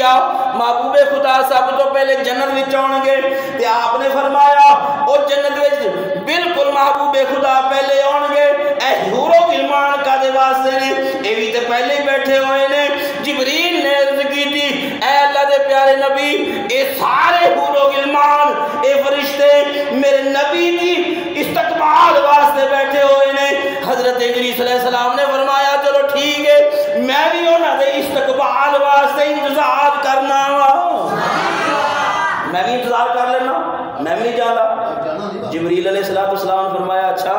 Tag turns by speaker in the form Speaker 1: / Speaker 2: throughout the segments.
Speaker 1: محبوب خدا سب تو پہلے جنت وچ آن گے تے آپ نے فرمایا او جنت وچ بالکل محبوب خدا پہلے آن گے. اے حور و غلمان کدے واسطے نے؟ اے بھی تے پہلے ہی بیٹھے ہوئے نے. جبریل نے عرض کی تھی اے اللہ دے پیارے نبی اے سارے حور و غلمان اے فرشتے میرے نبی دی استقبال واسطے بیٹھے ہوئے نے. حضرت ادریس علیہ السلام نے فرمایا چلو ٹھیک ہے میں بھی انہاں دے استقبال واسطے انتظار کرنا وا. میں بھی انتظار کر لینا, میں بھی نہیں جانا. جبریل علیہ السلام نے فرمایا اچھا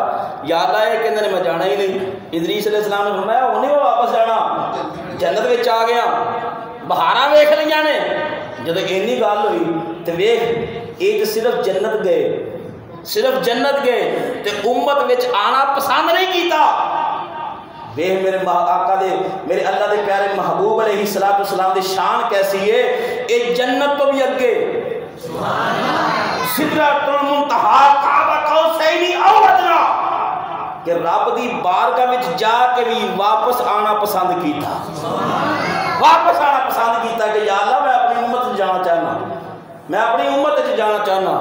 Speaker 1: یا اللہ یہ کہندے نے میں جانا ہی نہیں. ادریس علیہ السلام نے فرمایا وہ نہیں واپس جانا, جنت وچ آ گیا, بہاراں ویکھ لیاں نے. جدوں اینی گل ہوئی تے ویکھ یہ تے صرف جنت گئے, صرف جنت گئے تے امت وچ آنا پسند نہیں کیتا. دیکھ میرے آقا دے میرے اللہ دے پیارے محبوب علیہ السلام دی شان کیسی ہے. اے جنت تو بھی اگے سدرۃ المنتہا کعبہ قوسین او ادنا کہ رب دی بارگاہ وچ جا کے بھی واپس آنا پسند کیتا, واپس آنا پسند کیتا کہ یا اللہ میں اپنی امت وچ جانا چاہنا, میں اپنی امت وچ جانا چاہنا.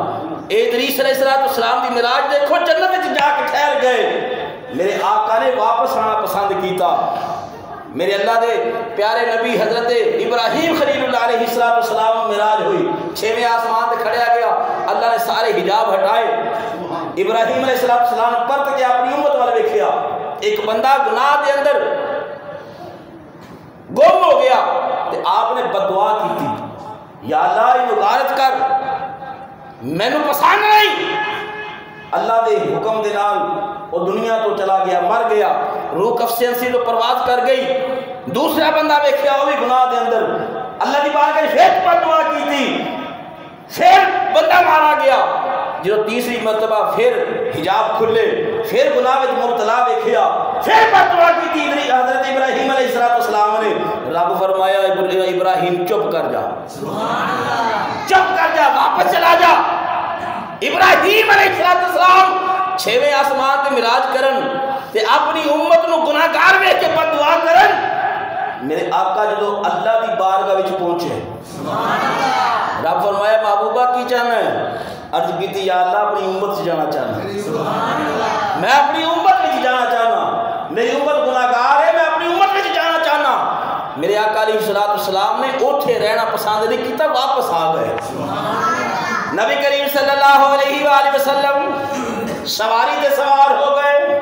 Speaker 1: ادریس علیہ السلام دی معراج دیکھو جنت وچ جا کے ٹھہر گئے, میرے آقا نے واپس آنا پسند کیتا. میرے اللہ دے پیارے نبی حضرت ابراہیم خلیل اللہ علیہ السلام معراج ہوئی, 6ویں آسمان تے کھڑیا گیا, اللہ نے سارے حجاب ہٹائے. ابراہیم علیہ السلام نے پرت کے اپنی امت والے ویکھیا, ایک بندہ گناہ دے اندر گم ہو گیا تے آپ نے بد دعا کی یا اللہ یہ غارت کر, مینوں پسند نہیں. اللہ دے حکم دے نال وہ دنیا تو چلا گیا, مر گیا, روح کفسینسی تو پرواز کر گئی. دوسرا بندہ ویکھیا وہ بھی گناہ دے اندر, اللہ دی بارگاہ میں پھر بد دعا کی تھی, پھر بندہ مارا گیا. جو تیسری مرتبہ پھر حجاب کھلے, پھر گناہ وچ مبتلا ویکھیا, پھر بد دعا کی تھی حضرت ابراہیم علیہ السلام نے. رب فرمایا ابراہیم چپ کر جا, چپ کر جا, واپس چلا جا. ابراہیم علیہ السلام 6ویں آسمان تے معراج کرن تے اپنی امت نو گناہگار ویکھ کے بد دعا کرن. میرے آقا جدو اللہ دی بارگاہ وچ پہنچے رب فرمایا محبوبہ کی چاہنا ہے؟ عرض کیتی یا اللہ اپنی امت سے جانا چاہنا, میں اپنی امت وچ جانا چاہنا, میری امت گناہگار ہے, میں اپنی امت وچ جانا چاہنا. میرے آقا علیہ السلام نے اوتھے رہنا پسند نہیں کیتا, واپس آ گئے. نبی کریم صلی اللہ علیہ وآلہ وسلم سواری تے سوار ہو گئے,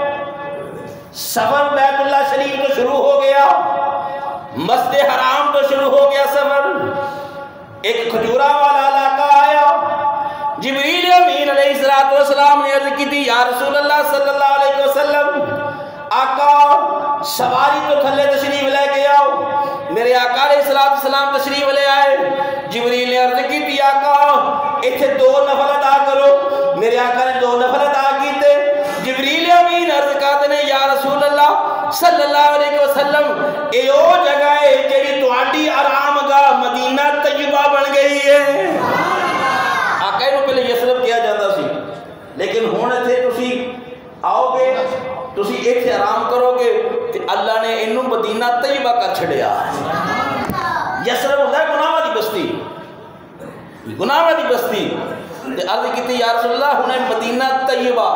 Speaker 1: سفر بیت اللہ شریف تو شروع ہو گیا, مسجد حرام تو شروع ہو گیا سفر. ایک کھجورا والا علاقہ آیا, جبریل امین علیہ السلام نے عرض کی تھی یا رسول اللہ صلی اللہ علیہ وسلم آقا سواری تو تھلے تشریف لے کے آؤ. میرے آقا علیہ السلام تشریف لے آئے. جبریل نے عرض کی تھی آقا ایتھے 2 نفل ادا کرو. میرے آقا نے 2 نفل ادا کیتے. جبریل امین عرض کرتے نے یا رسول اللہ صلی اللہ علیہ وسلم اے او جگہ ہے جڑی تہاڈی آرام گاہ مدینہ طیبہ بن گئی ہے. آقا نو پہلے یثرب کیا جاتا سی, لیکن ہن ایتھے تسی آؤ گے, تسی ایتھے آرام کرو گے تے اللہ نے اینو مدینہ طیبہ کر چھڑیا. یثرب ہوندا ہے گناہاں دی بستی, گناہاں دی بستی. تے عرض کیتی یا رسول اللہ ہن مدینہ طیبہ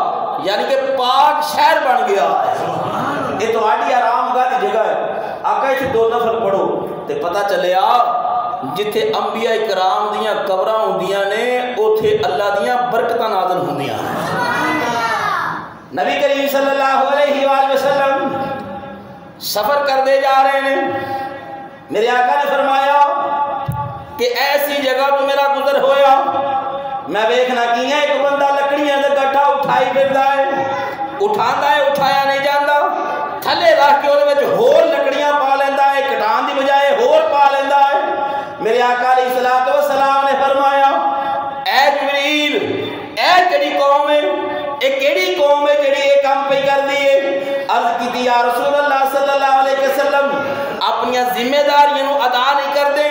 Speaker 1: یعنی کہ پاک شہر بن گیا ہے, یہ تہاڈی آرام گاہ دی جگہ ہے. آقا اس 2 نفل پڑھو تے پتہ چلیا جتھے انبیاء کرام دیاں قبراں ہوندیاں نے اوتھے اللہ دیاں برکتاں نازل ہوندیاں. نبی کریم صلی اللہ علیہ وآلہ وسلم سفر کرتے جا رہے ہیں. میرے آقا نے فرمایا کہ ایسی جگہ تو میرا گزر ہویا, میں ویکھنا کی ہے ایک بندہ لکڑیاں دا گٹھا اٹھائی پھردا ہے, اٹھاندا ہے اٹھایا نہیں جاندا, تھلے رکھ کے اودے وچ ہور لکڑیاں پا لیندا ہے, کٹان دی بجائے ہور پا لیندا ہے. میرے آقا علیہ الصلوۃ والسلام نے فرمایا اے جبریل اے کیڑی قوم ہے, اے کیڑی قوم ہے جڑی یہ کام پہ کردی ہے؟ عرض کی یا رسول اللہ صلی اللہ علیہ وسلم اپنی ذمہ داریاں ادا نہیں کرتے,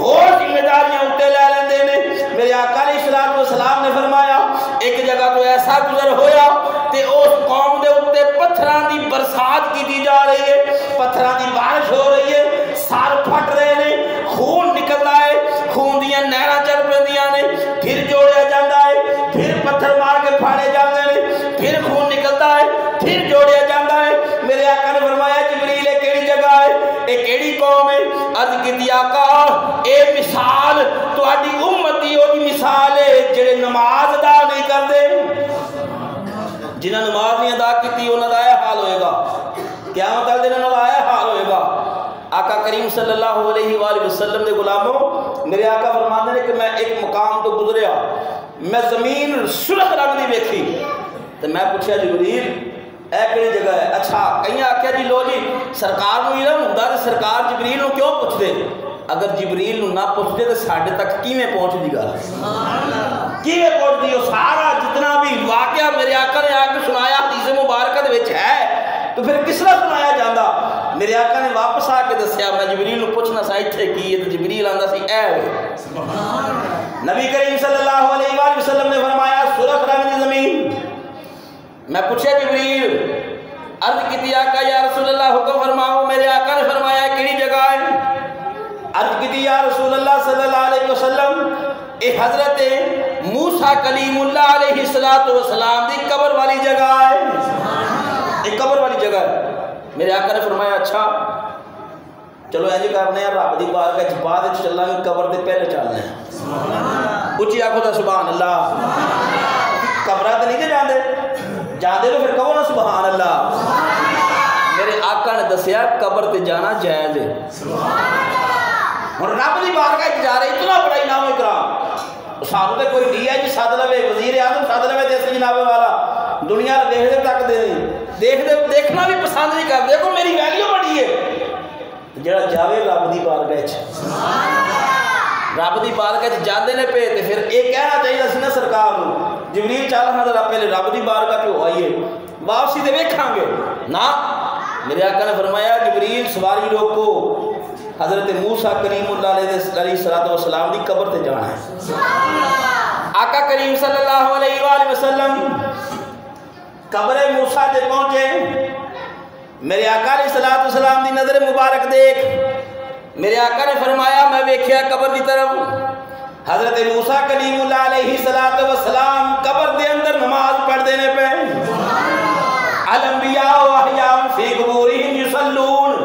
Speaker 1: اور ذمہ داریاں اٹھے لے لیندے نے. میرے آقا علیہ السلام نے فرمایا ایک جگہ تو ایسا گزر ہویا تے اس قوم دے اوتے پتھراں دی برسات کی جا رہی ہے, پتھراں دی بارش ہو رہی ہے, سار پھٹ رہے نے, خون نکلدا دیاں نہراں چل پیندیاں نے، پھر جوڑیا جاندا ہے، پھر پتھر مار کے پھاڑے جاندے نے، پھر خون نکلتا ہے، پھر جوڑیا جاندا ہے۔ میرے آقا نے فرمایا جبریل یہ کیڑی جگہ ہے، یہ کیڑی قوم ہے؟ عرض کیتی آقا اے مثال تہاڈی امت دی او مثال ہے جڑے نماز ادا نہیں کردے، جنہاں نماز نہیں ادا کیتی انہاں دا حال ہوئے گا، قیامت والے دن انہاں دا حال ہوئے گا۔ آقا کریم صلی اللہ علیہ وآلہ وسلم دے غلاموں، میرے آقا فرماندے نے کہ میں ایک مقام تو گزریا، میں زمین سرخ رنگ دی ویکھی تو میں پوچھا جبریل اے کیڑی جگہ ہے؟ اچھا کہیں آکھیا جی لو جی سرکار نو علم ہوندا تے سرکار جبریل نو کیوں پوچھ دے؟ اگر جبریل نو نہ پوچھ دے تو ساڈے تک کیویں پہنچ دی گل؟ کیویں پہنچ دی؟ سارا جتنا بھی واقعہ میرے آقا نے آ کے سنایا حدیث مبارکہ دے وچ ہے تو پھر کس طرح سنایا جاندا؟ میرے آقا نے واپس آ کے دسیا میں جبریل نو پوچھنا سا ایتھے کی ہے، تو جبریل آندا سی اے ہوئے۔ نبی کریم صلی اللہ علیہ وآلہ وسلم نے فرمایا سرخ رنگ دی زمین۔ میں پوچھا جبریل، عرض کیتی آقا یا رسول اللہ حکم فرماؤ۔ میرے آقا نے فرمایا کیڑی جگہ ہے؟ عرض کیتی یا رسول اللہ صلی اللہ علیہ وسلم اے حضرت موسیٰ کلیم اللہ علیہ السلام دی قبر والی جگہ ہے، ایک قبر والی جگہ ہے۔ میرے آقا نے فرمایا اچھا چلو اینج کرنے ہیں رب دی بارگاہ وچ بعد وچ چلاں گے، قبر دے پہلے چلنے ہیں۔ اچھی آکھو تے سبحان اللہ۔ قبراں تے نہیں جاندے، جاندے تو پھر کہو نا سبحان اللہ۔ میرے آقا نے دسیا قبر تے جانا جائز ہے۔ ہن رب دی بارگاہ وچ جا رہے اتنا بڑا انعام اکرام، سانو تے کوئی ڈی آئی جی سد لوے، وزیر اعظم سد لوے تے جناب والا دنیا دیکھ دے تک دے دیکھنا بھی پسند نہیں کرتے کو میری ویلیو بڑی ہے۔ جڑا جاوے رب دی بارگاہ وچ، رب دی بارگاہ وچ جاندے نے پے تے پھر یہ کہنا چاہیے سی نا سرکار نو جبریل چل ہاں ذرا پہلے رب دی بارگاہ تو آئیے واپسی تے ویکھاں گے نا۔ میرے آقا نے فرمایا جبریل سواری روکو، حضرت موسیٰ کریم اللہ علیہ السلام دی قبر تے جانا ہے۔ آقا کریم صلی اللہ علیہ وآلہ وسلم قبر موسیٰ تے پہنچے، میرے آقا علیہ السلام دی نظر مبارک دیکھ، میرے آقا نے فرمایا میں ویکھیا قبر دی طرف، حضرت موسیٰ کلیم اللہ علیہ السلام قبر دے اندر نماز پڑھ دینے پہ، الانبیاء و احیاء فی قبورہم یصلون۔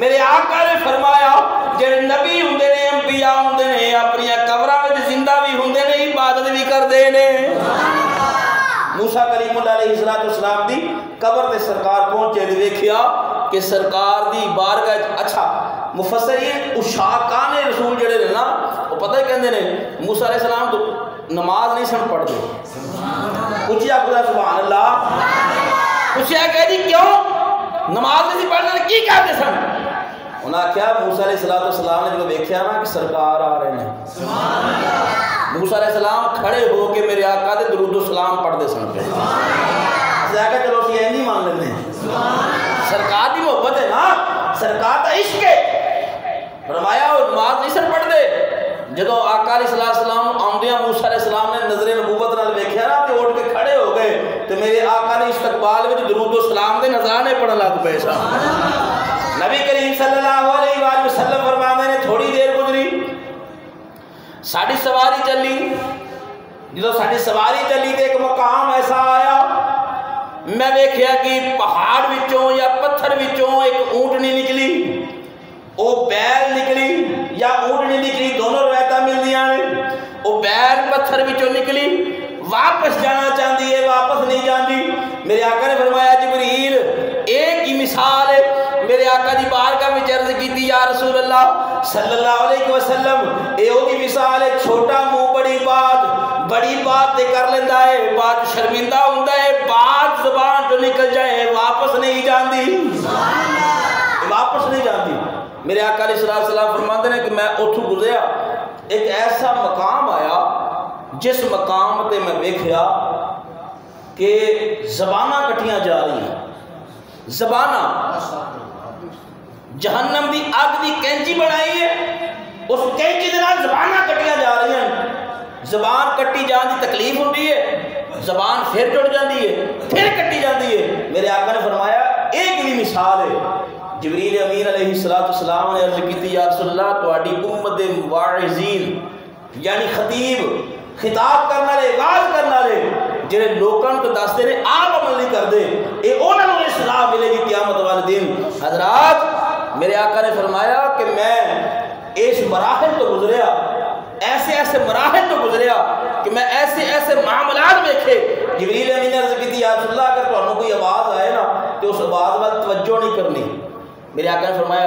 Speaker 1: میرے آقا نے فرمایا جڑے نبی ہوندے نے، انبیاء ہوندے نے، اپنی قبراں وچ زندہ بھی ہوندے نے، عبادت بھی کردے نے۔ موسیٰ کلیم اللہ علیہ السلام دی قبر تے سرکار پہنچے تے ویکھیا کہ سرکار دی بارگاہ۔ اچھا مفسرین اشاقان رسول جڑے نے نا وہ پتہ ہی کہندے نے موسیٰ علیہ السلام تو نماز نہیں سن پڑھ دے، اچھی آکھو سبحان اللہ۔ اچھی آکھے جی کیوں نماز نہیں پڑھ دے کی کہتے سن؟ انہاں کیا موسیٰ علیہ السلام نے جو دیکھیا نا کہ سرکار آ رہے ہیں، موسیٰ علیہ السلام کھڑے ہو کے میرے آقا دے درود و سلام پڑھ دے سن پہ۔ جا کے چلو سی نہیں مان لیندے ہیں، سرکار دی محبت ہے نا، سرکار دا عشق ہے۔ فرمایا وہ نماز نہیں سن پڑھ دے۔ جدو آقا علیہ السلام آمدیاں موسیٰ علیہ السلام نے نظر نبوت نال ویکھیا نا تے اٹھ کے کھڑے ہو گئے تے میرے آقا نے استقبال وچ درود و سلام دے نذرانے پڑھن لگ پئے سن۔ نبی کریم صلی اللہ علیہ وآلہ وسلم فرماندے نے تھوڑی دیر گزری، ساڑی سواری چلی، جدو ساڑی سواری چلی تے ایک مقام ایسا آیا میں دیکھیا کہ پہاڑ وچوں یا پتھر وچوں ایک اونٹنی نکلی، او بیل نکلی یا اونٹنی نکلی، دونوں روایتاں ملدیاں نے۔ او بیل پتھر وچوں نکلی، واپس جانا چاہتی ہے، واپس نہیں جاندی۔ میرے آقا نے فرمایا جبریل ایک ہی مثال ہے۔ میرے آقا دی بارگاہ میں عرض کیتی یا رسول اللہ صلی اللہ علیہ وسلم اے دی مثال ہے، چھوٹا منہ بڑی بات تے کر لیندا ہے، بات شرمندہ ہوندا ہے، بات زبان جو نکل جائے واپس نہیں جاندی، واپس نہیں جاندی۔ میرے آقا علیہ السلام فرماندے نے کہ میں اتھوں گزریا، ایک ایسا مقام آیا جس مقام تے میں ویکھیا کہ زباناں کٹیاں جا رہی ہیں، زباناں جہنم دی آگ دی کینچی بنائی ہے، اس کینچی دے نال زباناں کٹیاں جا رہی ہیں۔ زبان کٹی جان دی تکلیف ہوتی ہے، زبان پھر جڑ جاتی ہے، پھر کٹی جاتی ہے۔ میرے آقا نے فرمایا ایک بھی مثال ہے۔ جبریل امین علیہ السلام نے عرض کی یا رسول اللہ تہاڈی امت دے واعظین یعنی خطیب خطاب کرنے والے واعظ کرنے والے جڑے لوکاں تو دستے نے آپ عمل نہیں کرتے اے انہاں نوں اصلاح ملے گی قیامت والے دن۔ حضرات میرے آقا نے فرمایا کہ میں اس مراحل تو گزریا، ایسے ایسے مراحل تو گزریا کہ میں ایسے ایسے معاملات دیکھے، جبریل امین نے عرض کی تھی یا رسول اللہ اگر تمہیں کوئی آواز آئے نا تو اس آواز وال توجہ نہیں کرنی، میرے آقا نے فرمایا